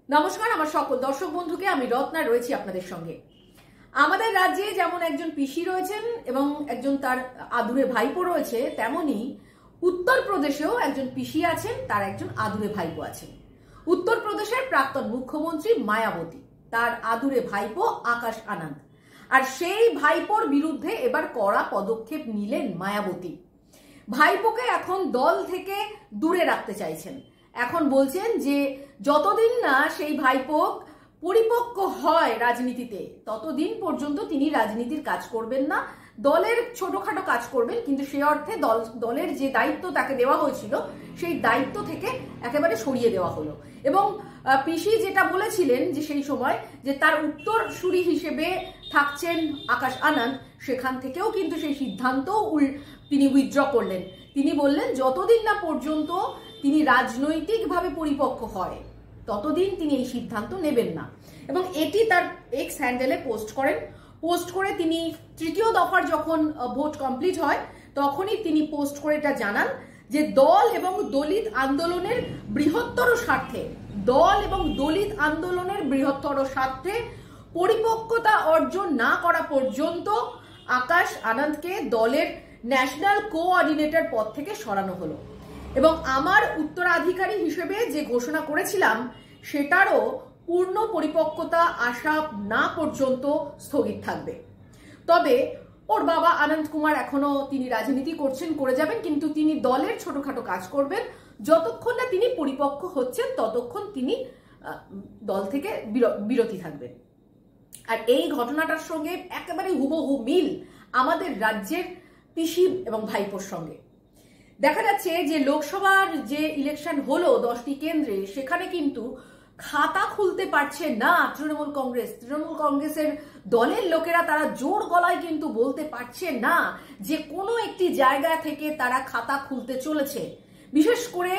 নমস্কার আমার সকল দর্শক বন্ধুকে, আমি রত্না রয়েছি আপনাদের সঙ্গে। আমাদের রাজ্যে যেমন একজন পিসি রয়েছেন এবং একজন তার আদুরে ভাইপো রয়েছে, তেমনি উত্তরপ্রদেশেও একজন পিসি আছেন, তার একজন আদুরে ভাইপো আছেন। উত্তরপ্রদেশের প্রাক্তন মুখ্যমন্ত্রী মায়াবতী, তার আদুরে ভাইপো আকাশ আনন্দ। আর সেই ভাইপোর বিরুদ্ধে এবার কড়া পদক্ষেপ নিলেন মায়াবতী। ভাইপোকে এখন দল থেকে দূরে রাখতে চাইছেন। এখন বলছেন যে যতদিন না সেই ভাইপো পরিপক্ক হয় রাজনীতিতে, ততদিন পর্যন্ত তিনি রাজনীতির কাজ করবেন না, দলের ছোটখাটো কাজ করবেন, কিন্তু সে অর্থে দলের যে দায়িত্ব তাকে দেওয়া হয়েছিল সেই দায়িত্ব থেকে একেবারে সরিয়ে দেওয়া হলো। এবং পিসি যেটা বলেছিলেন যে সেই সময় যে তার উত্তরসূরি হিসেবে থাকছেন আকাশ আনন্দ, সেখান থেকেও কিন্তু সেই সিদ্ধান্ত তিনি উইথড্র করলেন। তিনি বললেন যতদিন না পর্যন্ত তিনি রাজনৈতিকভাবে পরিপক্ক হয় ততদিন তিনি এই সিদ্ধান্ত নেবেন না। এবং এটি তার এক্স হ্যান্ডেলে পোস্ট করেন। পোস্ট করে তিনি তৃতীয় দফার যখন ভোট কমপ্লিট হয় তখনই তিনি পোস্ট করে এটা জানান যে দল এবং দলিত আন্দোলনের বৃহত্তর স্বার্থে পরিপক্কতা অর্জন না করা পর্যন্ত আকাশ আনন্দকে দলের ন্যাশনাল কোঅর্ডিনেটর পদ থেকে সরানো হলো। এবং আমার উত্তরাধিকারী হিসেবে যে ঘোষণা করেছিলাম সেটারও পূর্ণ পরিপক্কতা আসা না পর্যন্ত স্থগিত থাকবে। তবে ওর বাবা আনন্দ কুমার এখনো তিনি রাজনীতি করছেন, করে যাবেন, কিন্তু তিনি দলের ছোটখাটো কাজ করবেন। যতক্ষণ না তিনি পরিপক্ক হচ্ছেন ততক্ষণ তিনি দল থেকে বিরতি থাকবেন। আর এই ঘটনাটার সঙ্গে একেবারে হুবহু মিল আমাদের রাজ্যের পিসি এবং ভাইপোর সঙ্গে। দেখা যাচ্ছে যে লোকসভার যে ইলেকশন হলো 10টি কেন্দ্রে, সেখানে কিন্তু খাতা খুলতে পারছে না তৃণমূল কংগ্রেসের দলের লোকেরা। তারা জোর গলায় কিন্তু বলতে পারছে না যে কোনো একটি জায়গা থেকে তারা খাতা খুলতে চলেছে। বিশেষ করে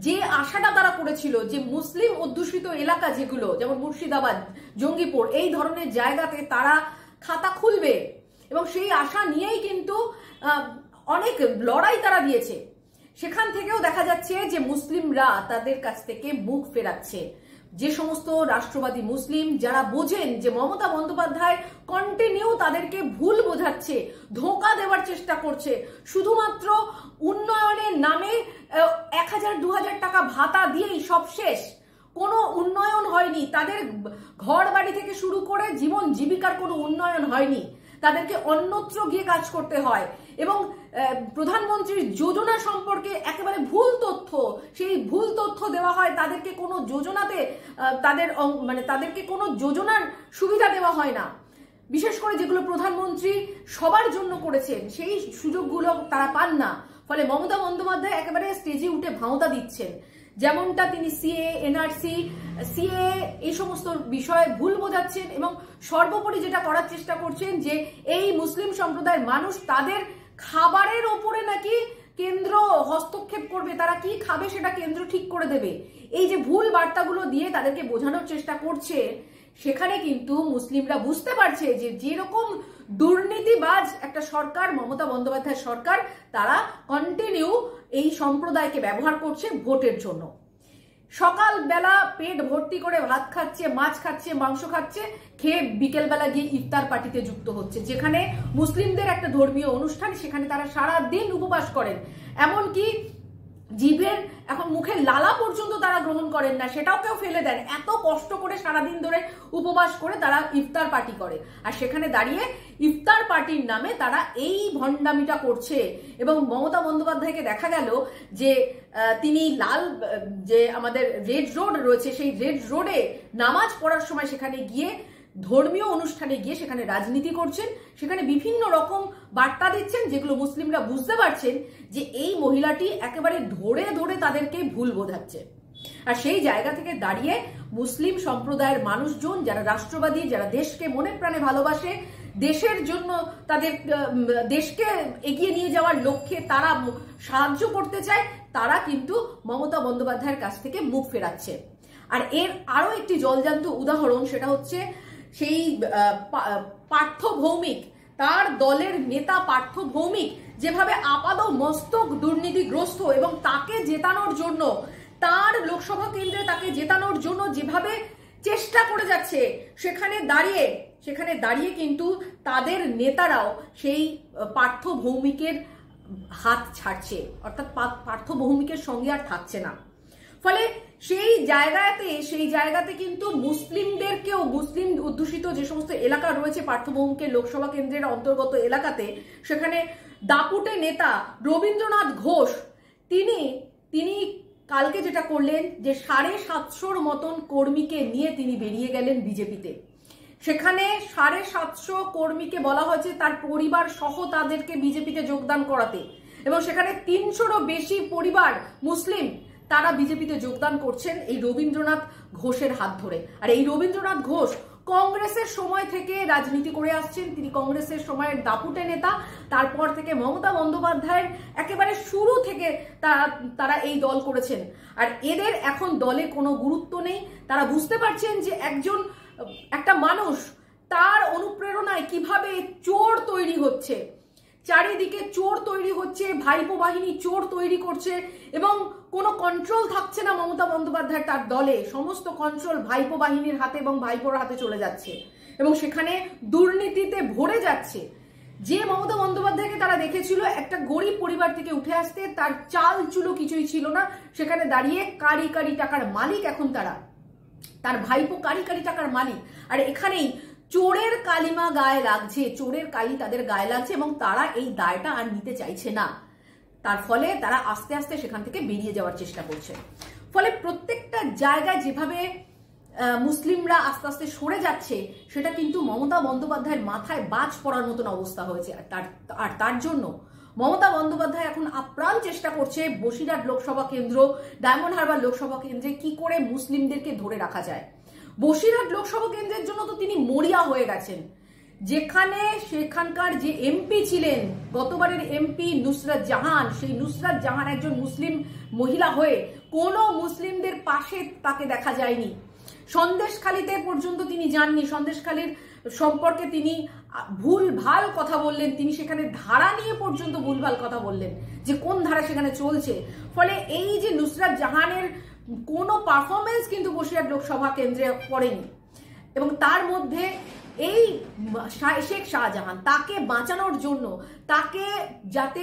যে আশাটা তারা করেছিল যে মুসলিম অধ্যুষিত এলাকা যেগুলো, যেমন মুর্শিদাবাদ, জঙ্গিপুর, এই ধরনের জায়গাতে তারা খাতা খুলবে, এবং সেই আশা নিয়েই কিন্তু অনেক লড়াই তারা দিয়েছে। সেখান থেকেও দেখা যাচ্ছে যে মুসলিমরা তাদের কাছ থেকে মুখ ফেরাচ্ছে। যে সমস্ত রাষ্ট্রবাদী মুসলিম যারা বোঝেন যে মমতা বন্দ্যোপাধ্যায় কন্টিনিউ তাদেরকে ভুল বোঝাচ্ছে, ধোঁকা দেওয়ার চেষ্টা করছে, শুধুমাত্র উন্নয়নের নামে 1000-2000 টাকা ভাতা দিয়েই সব শেষ, কোনো উন্নয়ন হয়নি, তাদের ঘর বাড়ি থেকে শুরু করে জীবন জীবিকার কোনো উন্নয়ন হয়নি, তাদেরকে অন্যত্র গিয়ে কাজ করতে হয়। এবং প্রধানমন্ত্রীর যোজনা সম্পর্কে একেবারে ভুল তথ্য, সেই ভুল তথ্য দেওয়া হয়, তাদেরকে কোনো যোজনাতে তাদেরকে কোনো যোজনার সুবিধা দেওয়া হয় না। বিশেষ করে যেগুলো প্রধানমন্ত্রী সবার জন্য করেছেন সেই সুযোগগুলো তারা পান না। ফলে মমতা বন্দ্যোপাধ্যায় একেবারে স্টেজে উঠে ভাঁওতা দিচ্ছেন। যেমনটা তিনি সিএ, এনআরসি, সিএ এই সমস্ত বিষয়ে ভুল বোঝাচ্ছেন, এবং সর্বোপরি যেটা করার চেষ্টা করছেন যে এই মুসলিম সম্প্রদায়ের মানুষ, তাদের খাবারের ওপরে নাকি কেন্দ্র হস্তক্ষেপ করবে, তারা কি খাবে সেটা কেন্দ্র ঠিক করে দেবে। এই যে ভুল বার্তাগুলো দিয়ে তাদেরকে বোঝানোর চেষ্টা করছে, সেখানে কিন্তু মুসলিমরা বুঝতে পারছে যে যেরকম দুর্নীতিবাজ একটা সরকার মমতা বন্দ্যোপাধ্যায়ের সরকার, তারা কন্টিনিউ এই সম্প্রদায়কে ব্যবহার করছে ভোটের জন্য। সকালবেলা পেট ভর্তি করে ভাত খাচ্ছে, মাছ খাচ্ছে, মাংস খাচ্ছে, খেয়ে বিকেলবেলা গিয়ে ইফতার পার্টিতে যুক্ত হচ্ছে, যেখানে মুসলিমদের একটা ধর্মীয় অনুষ্ঠান, সেখানে তারা সারা দিন উপবাস করেন। এমনকি জিভের এখন মুখের লালা পর্যন্ত তারা গ্রহণ করেন না, সেটাও কেউ ফেলে দেন। এত কষ্ট করে সারাদিন ধরে উপবাস করে তারা ইফতার পার্টি করে, আর সেখানে দাঁড়িয়ে ইফতার পার্টির নামে তারা এই ভণ্ডামিটা করছে। এবং মমতা বন্দ্যোপাধ্যায়কে দেখা গেল যে তিনি যে আমাদের রেড রোড রয়েছে, সেই রেড রোডে নামাজ পড়ার সময় সেখানে গিয়ে, ধর্মীয় অনুষ্ঠানে গিয়ে সেখানে রাজনীতি করছেন, সেখানে বিভিন্ন রকম বার্তা দিচ্ছেন, যেগুলো মুসলিমরা বুঝতে পারছেন যে এই মহিলাটি একেবারে ধরে ধরে তাদেরকে ভুল বোঝাচ্ছে। আর সেই জায়গা থেকে দাঁড়িয়ে মুসলিম সম্প্রদায়ের মানুষজন, যারা রাষ্ট্রবাদী, যারা দেশকে মনে প্রাণে ভালোবাসে, দেশের জন্য তাদের দেশকে এগিয়ে নিয়ে যাওয়ার লক্ষ্যে তারা সাহায্য করতে চায়, তারা কিন্তু মমতা বন্দ্যোপাধ্যায়ের কাছ থেকে মুখ ফেরাচ্ছে। আর এর আরো একটি জলজান্ত উদাহরণ, সেটা হচ্ছে সেই পার্থ ভৌমিক, তার দলের নেতা পার্থ ভৌমিক যেভাবে আপাদ মস্তক দুর্নীতিগ্রস্ত, এবং তাকে জেতানোর জন্য, তার লোকসভা কেন্দ্রে তাকে জেতানোর জন্য যেভাবে চেষ্টা করে যাচ্ছে, সেখানে দাঁড়িয়ে কিন্তু তাদের নেতারাও সেই পার্থ ভৌমিকের হাত ছাড়ছে, অর্থাৎ পার্থ ভৌমিকের সঙ্গে আর থাকছে না। ফলে সেই জায়গাতে কিন্তু মুসলিমদেরকেও, মুসলিম অধ্যুষিত যে সমস্ত এলাকা রয়েছে পার্থ ভৌমিকের লোকসভা কেন্দ্রের অন্তর্গত এলাকাতে, সেখানে দাপুটে নেতা রবীন্দ্রনাথ ঘোষ তিনি কালকে যেটা করলেন যে 750 মতন কর্মীকে নিয়ে তিনি বেরিয়ে গেলেন বিজেপিতে। সেখানে 750 কর্মীকে বলা হয়েছে তার পরিবার সহ তাদেরকে বিজেপিতে যোগদান করাতে, এবং সেখানে 300রও বেশি পরিবার মুসলিম তারা বিজেপিতে যোগদান করছেন এই রবীন্দ্রনাথ ঘোষের হাত ধরে। আর এই রবীন্দ্রনাথ ঘোষ কংগ্রেসের সময় থেকে রাজনীতি করে আসছেন, তিনি কংগ্রেসের সময়ের দাপুটে নেতা। তারপর থেকে মমতা বন্দ্যোপাধ্যায়ের একেবারে শুরু থেকে তারা এই দল করেছেন। আর এদের এখন দলে কোনো গুরুত্ব নেই। তারা বুঝতে পারছেন যে একটা মানুষ, তার অনুপ্রেরণায় কিভাবে চোর তৈরি হচ্ছে, চারিদিকে চোর তৈরি হচ্ছে, ভাইপো বাহিনী চোর তৈরি করছে, এবং কোনো কন্ট্রোল থাকছে না মমতা বন্দ্যোপাধ্যায় তার দলে। সমস্ত কন্ট্রোল ভাইপো বাহিনীর হাতে এবং ভাইপোর হাতে চলে যাচ্ছে, এবং সেখানে দুর্নীতিতে ভরে যাচ্ছে। যে মমতা বন্দ্যোপাধ্যায়কে তারা দেখেছিল একটা গরিব পরিবার থেকে উঠে আসতে, তার চাল চুলো কিছুই ছিল না, সেখানে দাঁড়িয়ে কারি টাকার মালিক এখন তার ভাইপো কারি টাকার মালিক। আর এখানেই চোরের কালিমা গায়ে লাগছে, চোরের কালি তাদের গায়ে লাগছে, এবং তারা এই দায়টা আর নিতে চাইছে না। তার ফলে তারা আস্তে আস্তে সেখান থেকে বেরিয়ে যাওয়ার চেষ্টা করছে। ফলে প্রত্যেকটা জায়গায় যেভাবে মুসলিমরা আস্তে আস্তে সরে যাচ্ছে, সেটা কিন্তু মমতা বন্দ্যোপাধ্যায়ের মাথায় বাজ পড়ার মতন অবস্থা হয়েছে। আর তার জন্য মমতা বন্দ্যোপাধ্যায় এখন আপ্রাণ চেষ্টা করছে বসিরহাট লোকসভা কেন্দ্র, ডায়মন্ড হারবার লোকসভা কেন্দ্রে কি করে মুসলিমদেরকে ধরে রাখা যায়। বসিরহাট লোকসভা কেন্দ্রের জন্য তো তিনি মরিয়া হয়ে গেছেন। সেখানকার যে এমপি ছিলেন, গতবারের এমপি নুসরাত জাহান, সেই নুসরাত জাহান একজন মুসলিম মহিলা হয়ে কোনো মুসলিমদের পাশে তাকে দেখা যায়নি। সন্দেশখালীতে পর্যন্ত তিনি যাননি, সন্দেশখালীর সম্পর্কে তিনি ভুলভাল কথা বললেন, তিনি সেখানে ধারা নিয়ে পর্যন্ত ভুলভাল কথা বললেন যে কোন ধারা সেখানে চলছে। ফলে এই যে নুসরাত জাহানের কোনো পারফরমেন্স কিন্তু বসিরহাট লোকসভা কেন্দ্রে পড়েনি, এবং তার মধ্যে এই শেখ শাহজাহান তাকে বাঁচানোর জন্য, তাকে যাতে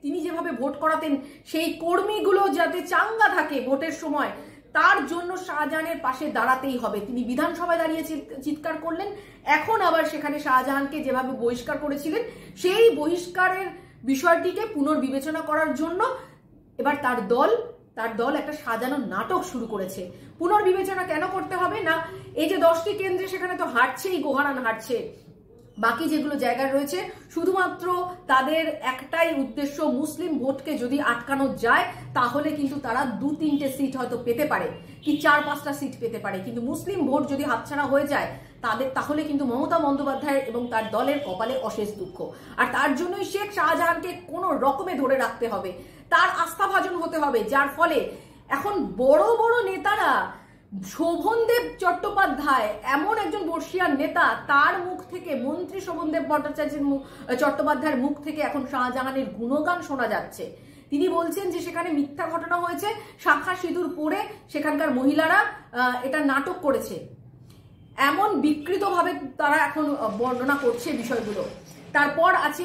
তিনি যেভাবে ভোট করাতেন সেই কর্মীগুলো যাতে চাঙ্গা থাকে ভোটের সময়, তার জন্য শাহজাহানের পাশে দাঁড়াতেই হবে। তিনি বিধানসভায় দাঁড়িয়ে চিৎকার করলেন। এখন আবার সেখানে শাহজাহানকে যেভাবে বহিষ্কার করেছিলেন, সেই বহিষ্কারের বিষয়টিকে পুনর্বিবেচনা করার জন্য এবার তার দল একটা সাজানো নাটক শুরু করেছে। পুনর্বিবেচনা কেন করতে হবে না, এই যে 10টি কেন্দ্রে সেখানে তো হারছেই, গোহারান হারছে, বাকি যেগুলো জায়গায় রয়েছে শুধুমাত্র তাদের একটাই উদ্দেশ্য, মুসলিম ভোটকে যদি আটকানো যায় তাহলে কিন্তু তারা 2-3টে সিট হয়তো পেতে পারে, কি 4-5টা সিট পেতে পারে। কিন্তু মুসলিম ভোট যদি হাতছাড়া হয়ে যায় তাহলে কিন্তু মমতা বন্দ্যোপাধ্যায় এবং তার দলের কপালে অশেষ দুঃখ। আর তার জন্যই শেখ শাহজাহানকে কোনো রকমে ধরে রাখতে হবে, তার আস্থাভাজন হতে হবে। যার ফলে এখন বড় বড় নেতারা, শোভনদেব চট্টোপাধ্যায় এমন একজন বর্ষিয়ার নেতা, তার মুখ থেকে, মন্ত্রী শোভনদেব চট্টোপাধ্যায়ের মুখ থেকে এখন শাহজাহানের গুণগান শোনা যাচ্ছে। তিনি বলছেন যে সেখানে মিথ্যা ঘটনা হয়েছে, শাখা সিঁদুর পরে সেখানকার মহিলারা এটা নাটক করেছে, এমন বিকৃতভাবে তারা এখন বর্ণনা করছে বিষয়গুলো। তারপর আছে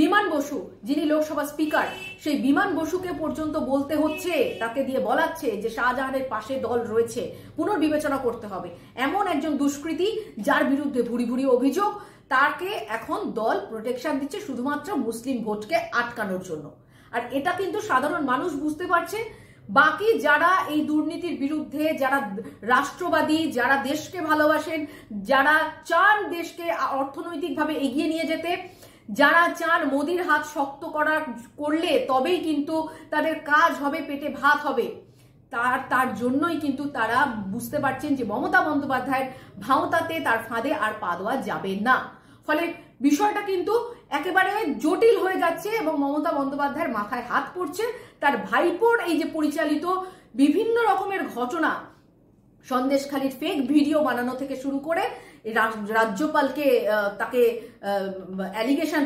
বিমান বসু যিনি লোকসভা স্পিকার, সেই বিমান বসুকে পর্যন্ত বলতে হচ্ছে, তাকে দিয়ে বলাচ্ছে যে শাহজাহানের পাশে দল রয়েছে, পুনর্বিবেচনা করতে হবে। এমন একজন দুষ্কৃতী যার বিরুদ্ধে ভুরি ভুরি অভিযোগ, তাকে এখন দল প্রোটেকশন দিচ্ছে শুধুমাত্র মুসলিম ভোটকে আটকানোর জন্য। আর এটা কিন্তু সাধারণ মানুষ বুঝতে পারছে। বাকি যারা এই দুর্নীতির বিরুদ্ধে, যারা রাষ্ট্রবাদী, যারা দেশকে ভালোবাসেন, যারা চান দেশকে অর্থনৈতিকভাবে এগিয়ে নিয়ে যেতে, যারা চান মোদির হাত শক্ত করলে তবেই কিন্তু তাদের কাজ হবে, পেটে ভাত হবে, তার জন্যই কিন্তু তারা বুঝতে পারছেন যে মমতা বন্দ্যোপাধ্যায়ের ভাঁওতাতে, তার ফাঁদে আর পা দেওয়া যাবে না। ফলে বিষয়টা কিন্তু একেবারে জটিল হয়ে যাচ্ছে এবং মমতা বন্দ্যোপাধ্যায়ের মাথায় হাত পড়ছে। তার ভাইপোর এই যে পরিচালিত বিভিন্ন রকমের ঘটনা, সন্দেশখালীর ফেক ভিডিও বানানো থেকে শুরু করে রাজ্যপালকে তাকে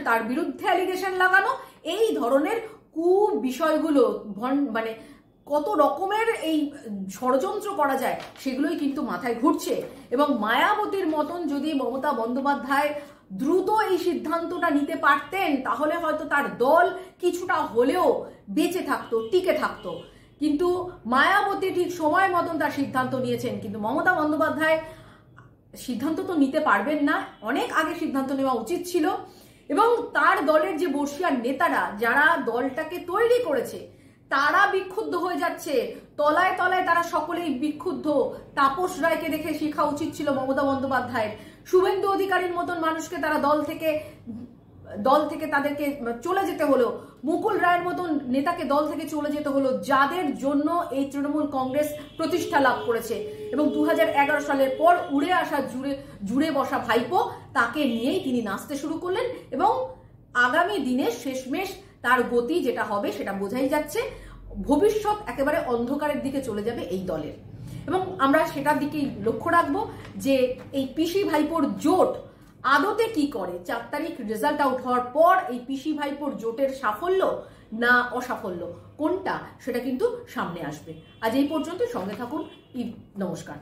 তার বিরুদ্ধে অ্যালিগেশন লাগানো, এই ধরনের বিষয়গুলো মানে কত রকমের এই ষড়যন্ত্র করা যায় সেগুলোই কিন্তু মাথায় ঘুরছে। এবং মায়াবতীর মতন যদি মমতা বন্দ্যোপাধ্যায় দ্রুত এই সিদ্ধান্তটা নিতে পারতেন তাহলে হয়তো তার দল কিছুটা হলেও বেঁচে থাকতো, টিকে থাকতো। কিন্তু মায়াবতী ঠিক সময় মতন তার সিদ্ধান্ত নিয়েছেন, কিন্তু মমতা বন্দ্যোপাধ্যায় সিদ্ধান্ত তো নিতে পারবেন না, অনেক আগে সিদ্ধান্ত নেওয়া উচিত ছিল। এবং তার দলের যে বর্ষিয়ার নেতারা যারা দলটাকে তৈরি করেছে তারা বিক্ষুব্ধ হয়ে যাচ্ছে, তলায় তলায় তারা সকলেই বিক্ষুব্ধ। তাপস রায়কে দেখে শেখা উচিত ছিল মমতা বন্দ্যোপাধ্যায়ের। শুভেন্দু অধিকারীর মতন মানুষকে তারা দল থেকে তাদেরকে চলে যেতে হলো, মুকুল রায়ের মতন নেতাকে দল থেকে চলে যেতে হলো, যাদের জন্য এই তৃণমূল কংগ্রেস প্রতিষ্ঠা লাভ করেছে। এবং 2011 সালের পর উড়ে আসা জুড়ে বসা ভাইপো তাকে নিয়েই তিনি নাচতে শুরু করলেন। এবং আগামী দিনে শেষমেশ তার গতি যেটা হবে সেটা বোঝাই যাচ্ছে, ভবিষ্যৎ একেবারে অন্ধকারের দিকে চলে যাবে এই দলের। এবং আমরা সেটার দিকেই লক্ষ্য রাখবো যে এই পিসি ভাইপোর জোট আদতে কি করে। 4 তারিখ রেজাল্ট আউট হওয়ার পর এই পিসি ভাইপোর জোটের সাফল্য না অসাফল্য কোনটা সেটা কিন্তু সামনে আসবে। আজ এই পর্যন্ত, সঙ্গে থাকুন। নমস্কার।